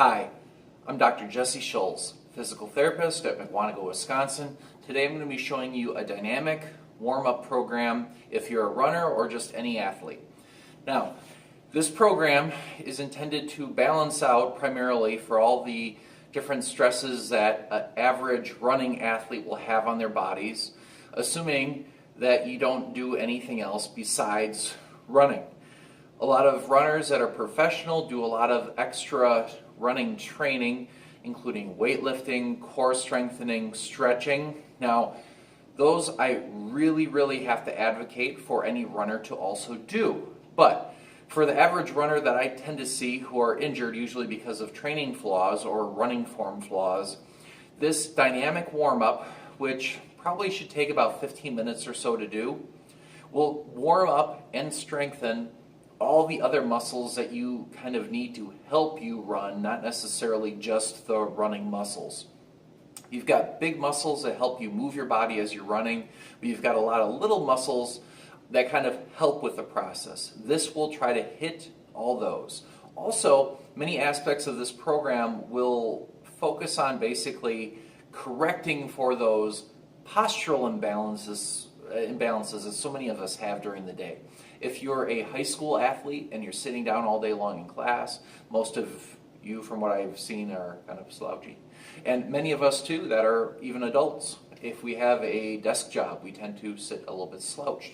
Hi, I'm Dr. Jesse Schultz, physical therapist at McWanago, Wisconsin. Today I'm going to be showing you a dynamic warm-up program if you're a runner or just any athlete. Now, this program is intended to balance out primarily for all the different stresses that an average running athlete will have on their bodies, assuming that you don't do anything else besides running. A lot of runners that are professional do a lot of extra running training, including weightlifting, core strengthening, stretching. Now, those I really have to advocate for any runner to also do. But for the average runner that I tend to see who are injured, usually because of training flaws or running form flaws, this dynamic warm-up, which probably should take about 15 minutes or so to do, will warm up and strengthen all the other muscles that you kind of need to help you run, not necessarily just the running muscles. You've got big muscles that help you move your body as you're running, but you've got a lot of little muscles that kind of help with the process. This will try to hit all those. Also, many aspects of this program will focus on basically correcting for those postural imbalances that so many of us have during the day. If you're a high school athlete and you're sitting down all day long in class, most of you, from what I've seen, are kind of slouchy. And many of us, too, that are even adults. If we have a desk job, we tend to sit a little bit slouched.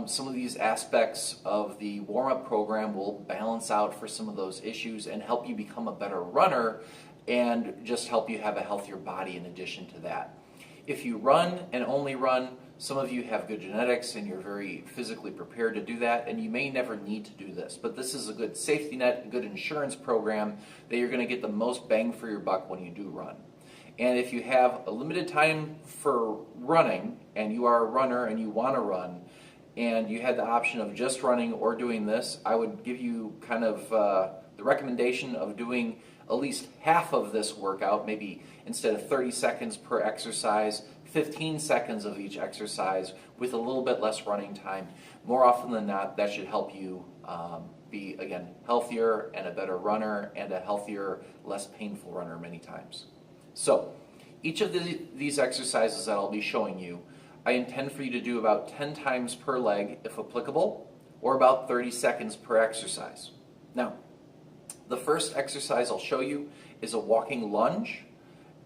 Some of these aspects of the warm-up program will balance out for some of those issues and help you become a better runner and just help you have a healthier body in addition to that. If you run and only run, some of you have good genetics and you're very physically prepared to do that, and you may never need to do this. But this is a good safety net, a good insurance program that you're going to get the most bang for your buck when you do run. And if you have a limited time for running, and you are a runner and you want to run, and you had the option of just running or doing this, I would give you kind of the recommendation of doing at least half of this workout, maybe instead of 30 seconds per exercise, 15 seconds of each exercise with a little bit less running time. More often than not, that should help you be, again, healthier and a better runner and a healthier, less painful runner many times. So, each of these exercises that I'll be showing you, I intend for you to do about 10 times per leg, if applicable, or about 30 seconds per exercise. Now, the first exercise I'll show you is a walking lunge.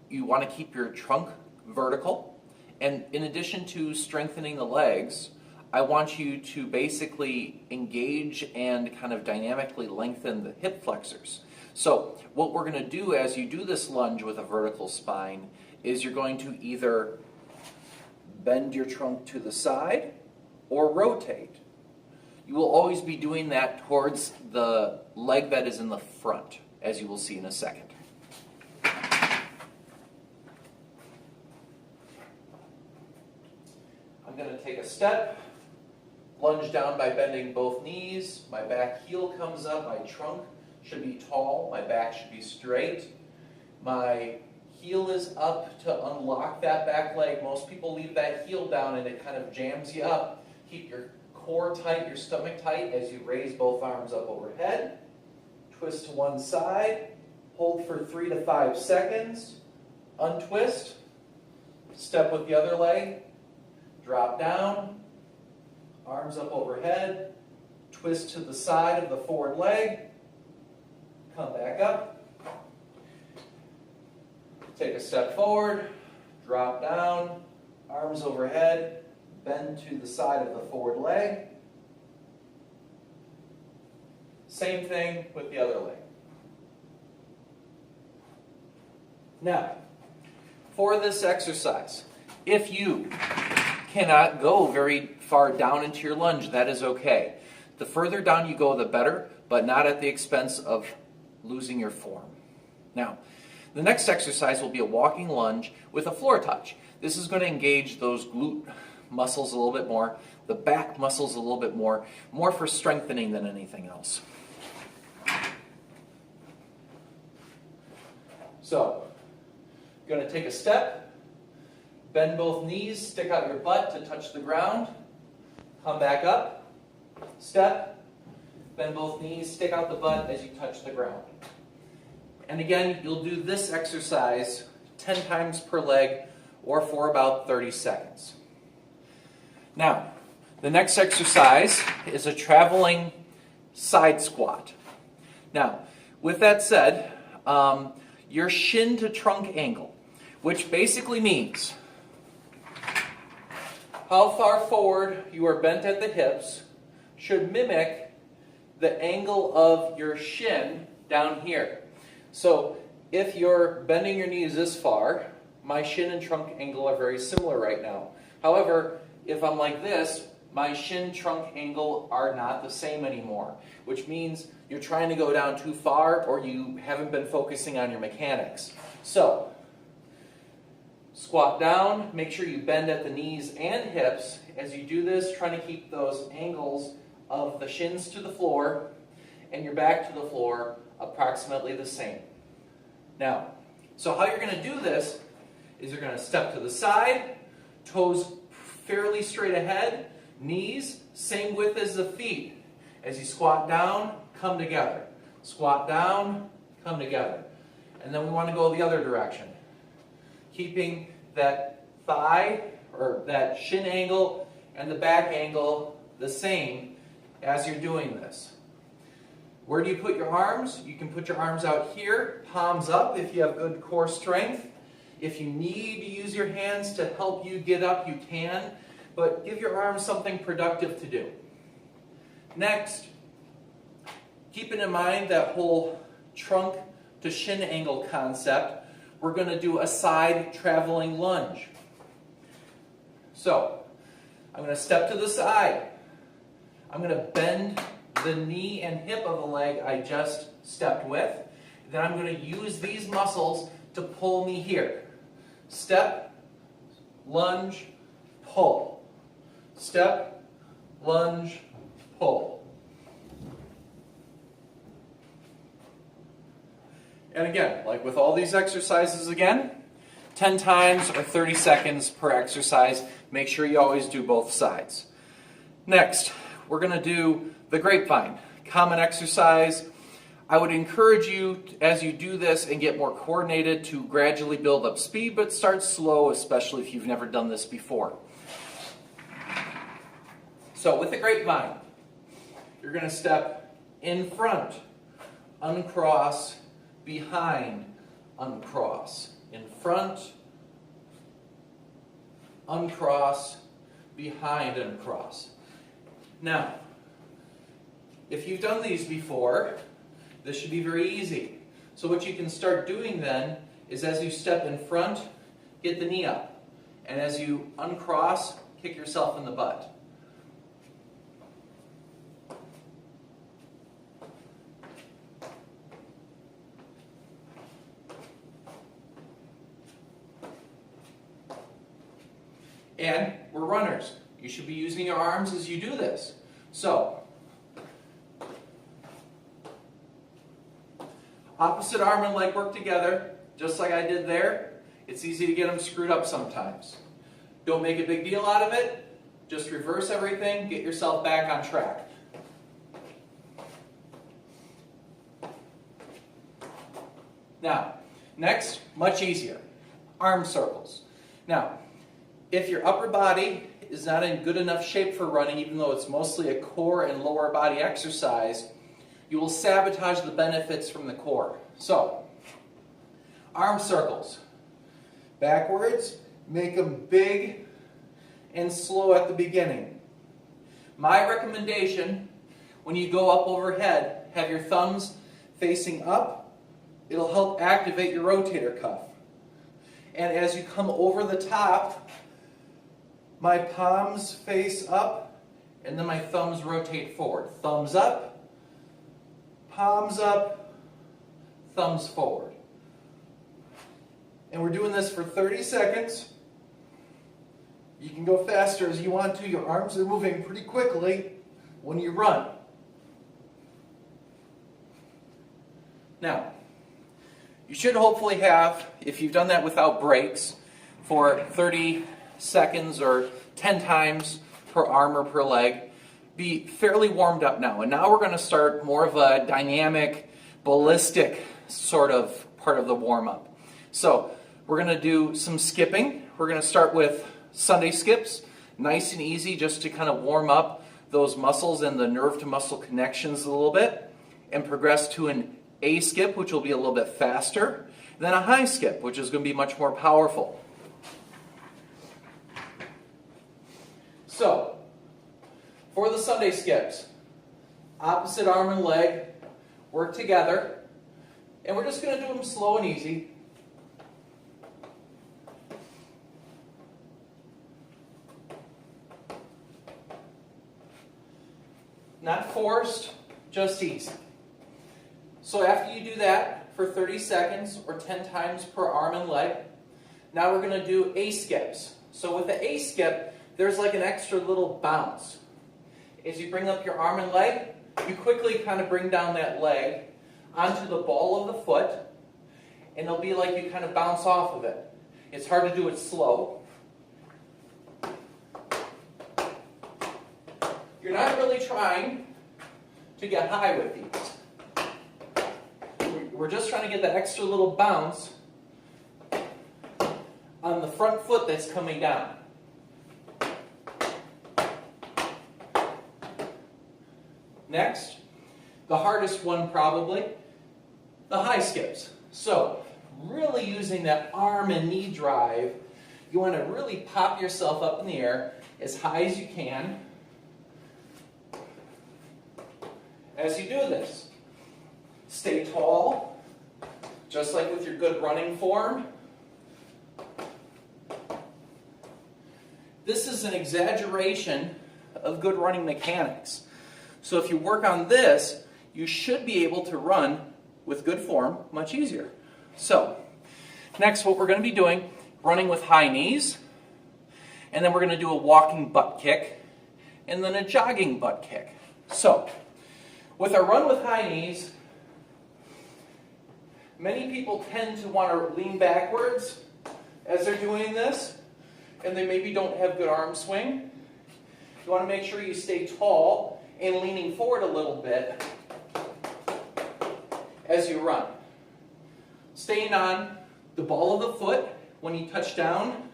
You want to keep your trunk vertical, and in addition to strengthening the legs, I want you to basically engage and kind of dynamically lengthen the hip flexors. So what we're going to do as you do this lunge with a vertical spine is you're going to either bend your trunk to the side or rotate. You will always be doing that towards the leg that is in the front, as you will see in a second. I'm going to take a step, lunge down by bending both knees, my back heel comes up, my trunk should be tall, my back should be straight, my heel is up to unlock that back leg. Most people leave that heel down and it kind of jams you up. Keep your core tight, your stomach tight as you raise both arms up overhead. Twist to one side, hold for 3 to 5 seconds, untwist, step with the other leg, drop down, arms up overhead, twist to the side of the forward leg, come back up, take a step forward, drop down, arms overhead, bend to the side of the forward leg. Same thing with the other leg. Now, for this exercise, if you cannot go very far down into your lunge, that is okay. The further down you go, the better, but not at the expense of losing your form. Now, the next exercise will be a walking lunge with a floor touch. This is going to engage those glute muscles a little bit more, the back muscles a little bit more for strengthening than anything else. So, you're going to take a step, bend both knees, stick out your butt to touch the ground, come back up, step, bend both knees, stick out the butt as you touch the ground. And again, you'll do this exercise 10 times per leg or for about 30 seconds. Now, the next exercise is a traveling side squat. Now, with that said, your shin to trunk angle, which basically means how far forward you are bent at the hips, should mimic the angle of your shin down here. So if you're bending your knees this far, my shin and trunk angle are very similar right now. However, if I'm like this, my shin trunk angle are not the same anymore, which means you're trying to go down too far or you haven't been focusing on your mechanics. So, squat down, make sure you bend at the knees and hips. As you do this, trying to keep those angles of the shins to the floor and your back to the floor approximately the same. Now, so how you're going to do this is you're going to step to the side, toes fairly straight ahead, knees same width as the feet. As you squat down, come together. Squat down, come together. And then we want to go the other direction. Keeping that thigh or that shin angle and the back angle the same as you're doing this. Where do you put your arms? You can put your arms out here, palms up if you have good core strength. If you need to use your hands to help you get up, you can, but give your arms something productive to do. Next, keeping in mind that whole trunk to shin angle concept, we're going to do a side traveling lunge. So, I'm going to step to the side. I'm going to bend the knee and hip of the leg I just stepped with. Then I'm going to use these muscles to pull me here. Step, lunge, pull. Step, lunge, pull. And again, like with all these exercises again, 10 times or 30 seconds per exercise. Make sure you always do both sides. Next, we're going to do the grapevine. Common exercise. I would encourage you, as you do this and get more coordinated, to gradually build up speed, but start slow, especially if you've never done this before. So with the grapevine, you're going to step in front, uncross, behind, uncross. In front, uncross, behind, uncross. Now, if you've done these before, this should be very easy. So what you can start doing then is as you step in front, get the knee up. And as you uncross, kick yourself in the butt. And we're runners. You should be using your arms as you do this. So, opposite arm and leg work together, just like I did there. It's easy to get them screwed up sometimes. Don't make a big deal out of it. Just reverse everything, get yourself back on track. Now, next, much easier. Arm circles. Now, if your upper body is not in good enough shape for running, even though it's mostly a core and lower body exercise, you will sabotage the benefits from the core. So, arm circles. Backwards, make them big and slow at the beginning. My recommendation, when you go up overhead, have your thumbs facing up. It'll help activate your rotator cuff. And as you come over the top, my palms face up, and then my thumbs rotate forward. Thumbs up, palms up, thumbs forward. And we're doing this for 30 seconds. You can go faster as you want to. Your arms are moving pretty quickly when you run. Now, you should hopefully have, if you've done that without breaks, for 30 seconds or 10 times per arm or per leg, be fairly warmed up now. And now we're going to start more of a dynamic ballistic sort of part of the warm-up. So we're going to do some skipping. We're going to start with Sunday skips, nice and easy, just to kind of warm up those muscles and the nerve to muscle connections a little bit, and progress to an A skip, which will be a little bit faster, then a high skip, which is going to be much more powerful. So, for the Sunday skips, opposite arm and leg work together, and we're just going to do them slow and easy. Not forced, just easy. So after you do that for 30 seconds or 10 times per arm and leg, now we're going to do A skips. So with the A skip, there's like an extra little bounce. As you bring up your arm and leg, you quickly kind of bring down that leg onto the ball of the foot, and it'll be like you kind of bounce off of it. It's hard to do it slow. You're not really trying to get high with these. We're just trying to get that extra little bounce on the front foot that's coming down. Next, the hardest one probably, the high skips. So, really using that arm and knee drive, you want to really pop yourself up in the air as high as you can. As you do this, stay tall, just like with your good running form. This is an exaggeration of good running mechanics. So if you work on this, you should be able to run with good form much easier. So, next what we're going to be doing, running with high knees, and then we're going to do a walking butt kick, and then a jogging butt kick. So, with our run with high knees, many people tend to want to lean backwards as they're doing this, and they maybe don't have good arm swing. You want to make sure you stay tall and leaning forward a little bit as you run. Staying on the ball of the foot when you touch down,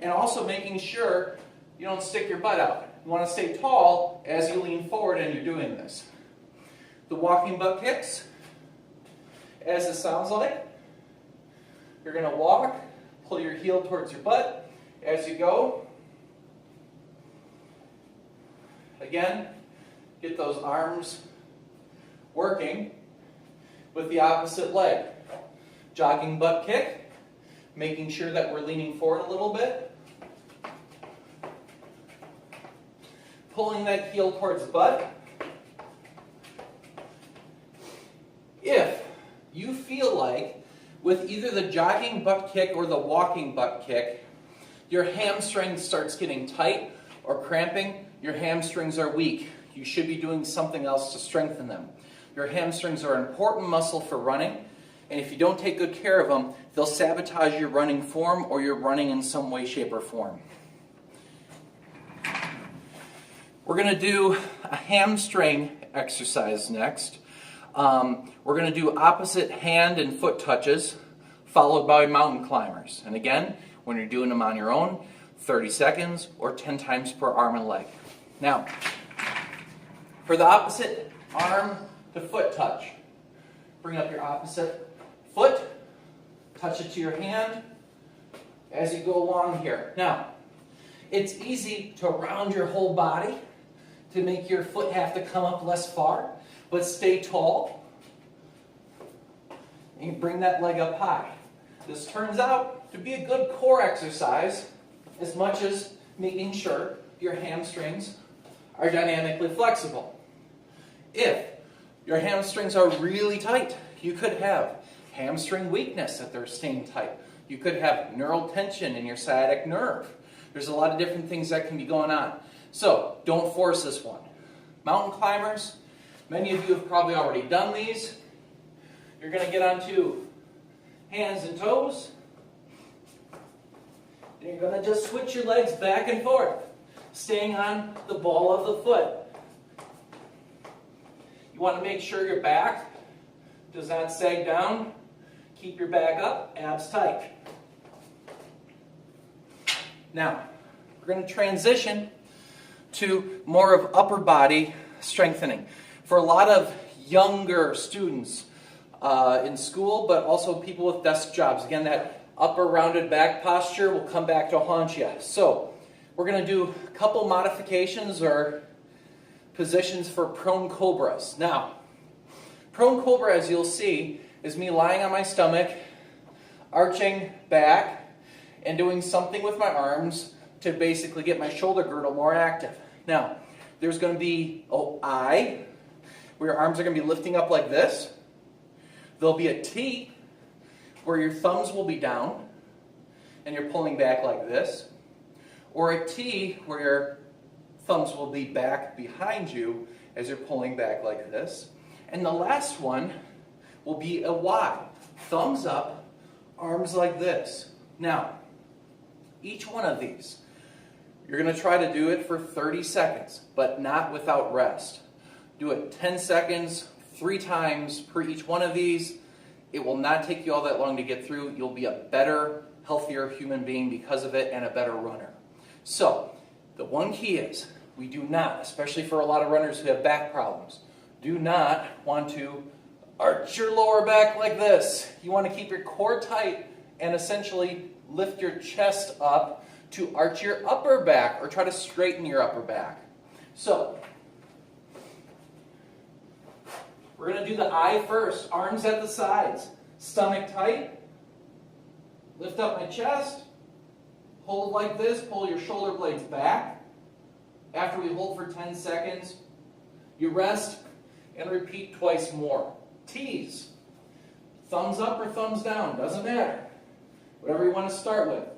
and also making sure you don't stick your butt out. You want to stay tall as you lean forward and you're doing this. The walking butt kicks, as it sounds like, you're going to walk, pull your heel towards your butt as you go. Again, get those arms working with the opposite leg. Jogging butt kick, making sure that we're leaning forward a little bit. Pulling that heel towards the butt. If you feel like with either the jogging butt kick or the walking butt kick, your hamstring starts getting tight or cramping, your hamstrings are weak, you should be doing something else to strengthen them. Your hamstrings are an important muscle for running, and if you don't take good care of them, they'll sabotage your running form or your running in some way, shape, or form. We're going to do a hamstring exercise next. We're going to do opposite hand and foot touches, followed by mountain climbers. And again, when you're doing them on your own, 30 seconds or 10 times per arm and leg. Now, for the opposite arm to foot touch, bring up your opposite foot, touch it to your hand as you go along here. Now, it's easy to round your whole body to make your foot have to come up less far, but stay tall and bring that leg up high. This turns out to be a good core exercise as much as making sure your hamstrings are dynamically flexible. If your hamstrings are really tight, you could have hamstring weakness if they're staying tight. You could have neural tension in your sciatic nerve. There's a lot of different things that can be going on. So, don't force this one. Mountain climbers, many of you have probably already done these. You're going to get onto hands and toes. And you're going to just switch your legs back and forth, staying on the ball of the foot. You want to make sure your back does not sag down. Keep your back up, abs tight. Now, we're going to transition to more of upper body strengthening. For a lot of younger students in school, but also people with desk jobs, again, that upper rounded back posture will come back to haunt you. So, we're going to do a couple modifications or positions for prone cobras. Now, prone cobra, as you'll see, is me lying on my stomach, arching back, and doing something with my arms to basically get my shoulder girdle more active. Now, there's going to be an I, where your arms are going to be lifting up like this. There'll be a T, where your thumbs will be down, and you're pulling back like this. Or a T, where your thumbs will be back behind you as you're pulling back like this. And the last one will be a Y. Thumbs up, arms like this. Now, each one of these, you're going to try to do it for 30 seconds, but not without rest. Do it 10 seconds, 3 times per each one of these. It will not take you all that long to get through. You'll be a better, healthier human being because of it and a better runner. So, the one key is, we do not, especially for a lot of runners who have back problems, do not want to arch your lower back like this. You want to keep your core tight and essentially lift your chest up to arch your upper back or try to straighten your upper back. So, we're going to do the I first. Arms at the sides. Stomach tight. Lift up my chest. Hold like this. Pull your shoulder blades back. After we hold for 10 seconds, you rest and repeat twice more. T's. Thumbs up or thumbs down. Doesn't matter. Whatever you want to start with.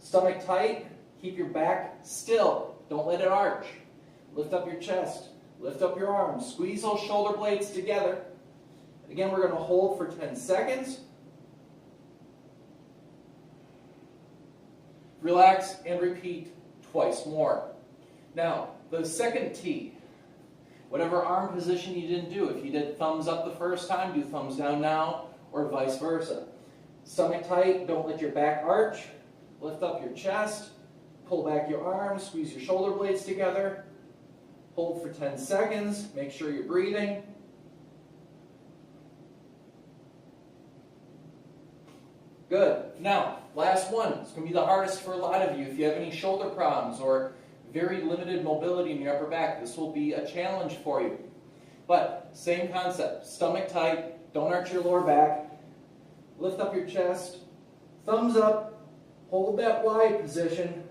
Stomach tight. Keep your back still. Don't let it arch. Lift up your chest. Lift up your arms. Squeeze those shoulder blades together. Again, we're going to hold for 10 seconds. Relax and repeat twice more. Now, the second T. Whatever arm position you didn't do. If you did thumbs up the first time, do thumbs down now, or vice versa. Stomach tight. Don't let your back arch. Lift up your chest. Pull back your arms. Squeeze your shoulder blades together. Hold for 10 seconds. Make sure you're breathing. Good. Now, last one. It's going to be the hardest for a lot of you. If you have any shoulder problems or very limited mobility in your upper back, this will be a challenge for you. But, same concept. Stomach tight. Don't arch your lower back. Lift up your chest. Thumbs up. Hold that Y position.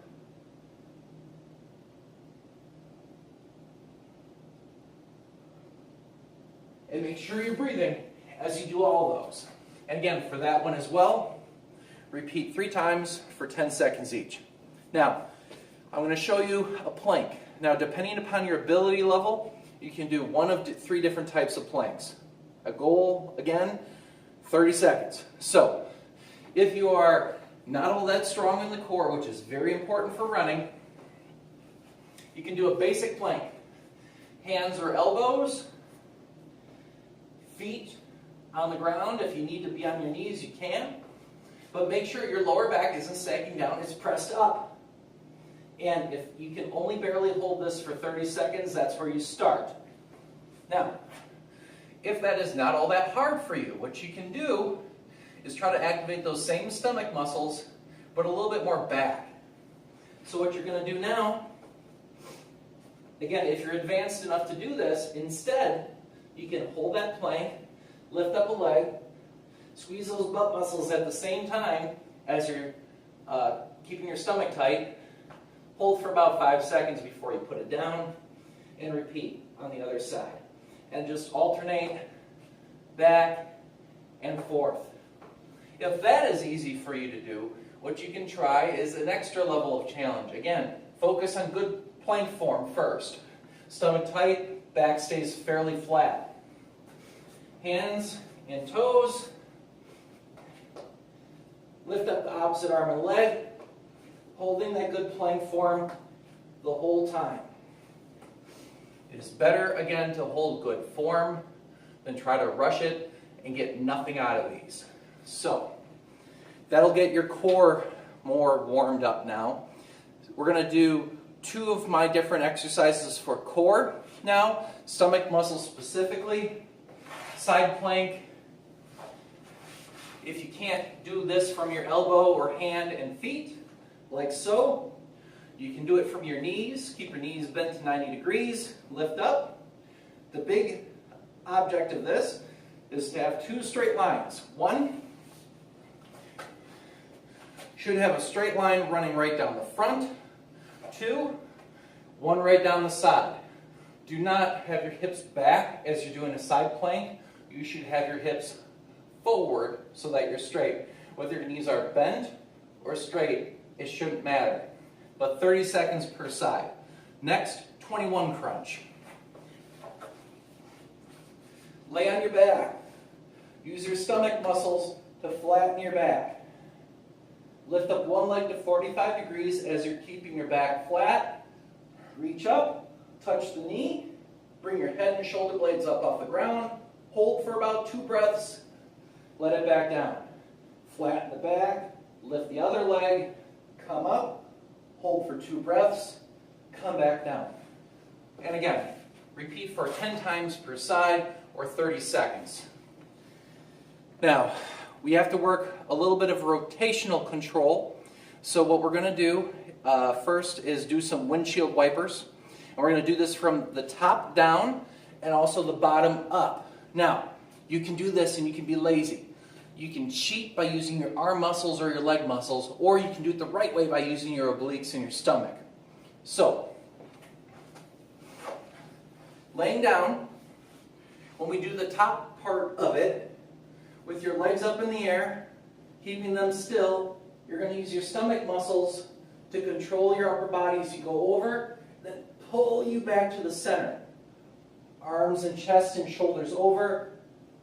And make sure you're breathing as you do all those. And again, for that one as well, repeat 3 times for 10 seconds each. Now, I'm going to show you a plank. Now, depending upon your ability level, you can do one of 3 different types of planks. A goal, again, 30 seconds. So, if you are not all that strong in the core, which is very important for running, you can do a basic plank. Hands or elbows, feet on the ground. If you need to be on your knees, you can. But make sure your lower back isn't sagging down, it's pressed up. And if you can only barely hold this for 30 seconds, that's where you start. Now, if that is not all that hard for you, what you can do is try to activate those same stomach muscles, but a little bit more back. So what you're going to do now, again, if you're advanced enough to do this, instead, you can hold that plank, lift up a leg, squeeze those butt muscles at the same time as you're keeping your stomach tight. Hold for about 5 seconds before you put it down, and repeat on the other side. And just alternate back and forth. If that is easy for you to do, what you can try is an extra level of challenge. Again, focus on good plank form first. Stomach tight, back stays fairly flat. Hands and toes. Lift up the opposite arm and leg, holding that good plank form the whole time. It is better, again, to hold good form than try to rush it and get nothing out of these. So that'll get your core more warmed up now. We're going to do 2 of my different exercises for core now, stomach muscles specifically, side plank. If you can't do this from your elbow or hand and feet, like so, you can do it from your knees. Keep your knees bent to 90 degrees, lift up. The big object of this is to have 2 straight lines. One should have a straight line running right down the front. 2, one right down the side. Do not have your hips back as you're doing a side plank. You should have your hips forward so that you're straight. Whether your knees are bent or straight, it shouldn't matter. But 30 seconds per side. Next, 21 crunch. Lay on your back. Use your stomach muscles to flatten your back. Lift up one leg to 45 degrees as you're keeping your back flat. Reach up, touch the knee, bring your head and shoulder blades up off the ground. Hold for about 2 breaths. Let it back down. Flatten the back, lift the other leg, come up, hold for 2 breaths, come back down. And again, repeat for 10 times per side or 30 seconds. Now, we have to work a little bit of rotational control. So what we're going to do first is do some windshield wipers. And we're going to do this from the top down and also the bottom up. Now, you can do this and you can be lazy. You can cheat by using your arm muscles or your leg muscles, or you can do it the right way by using your obliques and your stomach. So, laying down, when we do the top part of it, with your legs up in the air, keeping them still, you're going to use your stomach muscles to control your upper body as you go over, then pull you back to the center. Arms and chest and shoulders over.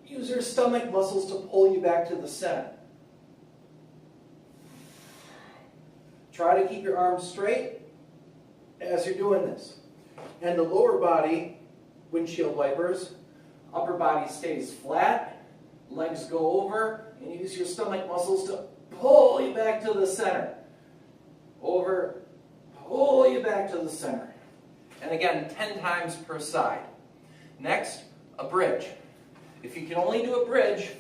Use your stomach muscles to pull you back to the center. Try to keep your arms straight as you're doing this. And the lower body, windshield wipers, upper body stays flat, legs go over, and use your stomach muscles to pull you back to the center. Over, pull you back to the center. And again, 10 times per side. Next, a bridge. If you can only do a bridge,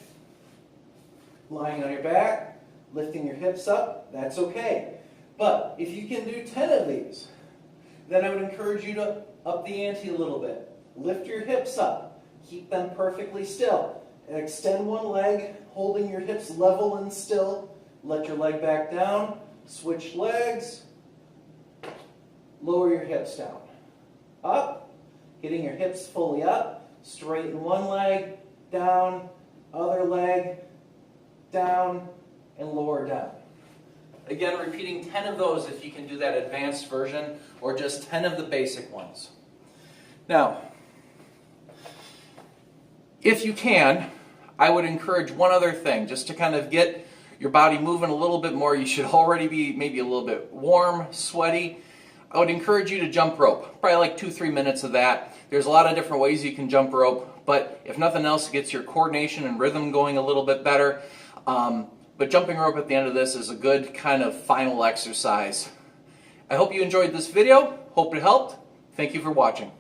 lying on your back, lifting your hips up, that's okay. But if you can do 10 of these, then I would encourage you to up the ante a little bit. Lift your hips up. Keep them perfectly still. And extend one leg, holding your hips level and still. Let your leg back down. Switch legs. Lower your hips down. Up. Getting your hips fully up. Straighten one leg. Down, other leg, down, and lower down. Again, repeating 10 of those if you can do that advanced version, or just 10 of the basic ones. Now, if you can, I would encourage one other thing, just to kind of get your body moving a little bit more. You should already be maybe a little bit warm, sweaty. I would encourage you to jump rope, probably like 2-3 minutes of that. There's a lot of different ways you can jump rope, but if nothing else, it gets your coordination and rhythm going a little bit better. But jumping rope at the end of this is a good kind of final exercise. I hope you enjoyed this video. Hope it helped. Thank you for watching.